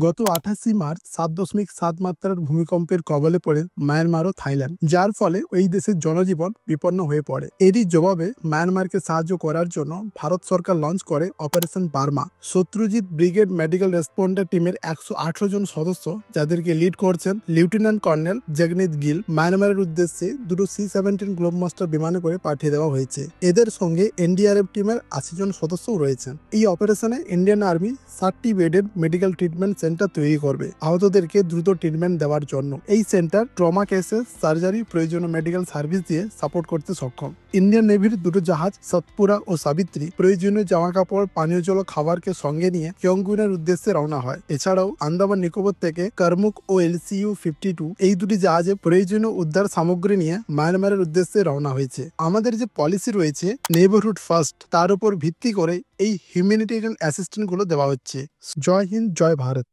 গত 28 মার্চ 7.7 মাত্রার ভূমিকম্পের কবলে পড়ে মায়ানমার ও থাইল্যান্ড, যার ফলে ওই দেশের জনজীবন বিপন্ন হয়ে পড়ে। এরই জবাবে মায়ানমারকে সাহায্য করার জন্য ভারত সরকার লঞ্চ করে operation Burma. Shatrujeet brigade medical responder টিমের 118 জন সদস্য, যাদেরকে লিড করছেন লেফটেন্যান্ট কর্নেল জগনিত গিল, মায়ানমারের উদ্দেশ্যে দুটো C-17 গ্লোবমাস্টার বিমানে করে পাঠিয়ে দেওয়া হয়েছে। এদের সঙ্গে এনডিআরএফ টিমের 80 জন সদস্যও রয়েছেন। এই অপারেশনে ইন্ডিয়ান আর্মি 60 বেডের মেডিকেল ট্রিটমেন্ট সেন্টার তৈরি করবে আহতদেরকে দ্রুত ট্রিটমেন্ট দেওয়ার জন্য। এই সেন্টার ট্রমা কেসে সার্জারি, প্রয়োজনীয় মেডিকেল সার্ভিস দিয়ে সাপোর্ট করতে সক্ষম। ইন্ডিয়ান নেভির দুটো জাহাজ সতপুরা ও সাবিত্রী প্রয়োজনীয় জামা কাপড়, পানীয় জল ও খাবারকে সঙ্গে নিয়ে কিয়ংগুনের উদ্দেশ্যে রওনা হয়। এছাড়াও আন্দামান নিকোবর থেকে করমুক ও LCU-52 এই দুটি জাহাজে প্রয়োজনীয় উদ্ধার সামগ্রী নিয়ে মায়ানমারের উদ্দেশ্যে রওনা হয়েছে। আমাদের যে পলিসি রয়েছে নেইবারহুড ফার্স্ট, তার উপর ভিত্তি করে এই হিউম্যানিটেরিয়ান অ্যাসিস্ট্যান্ট গুলো দেওয়া হচ্ছে। জয় হিন্দ, জয় ভারত।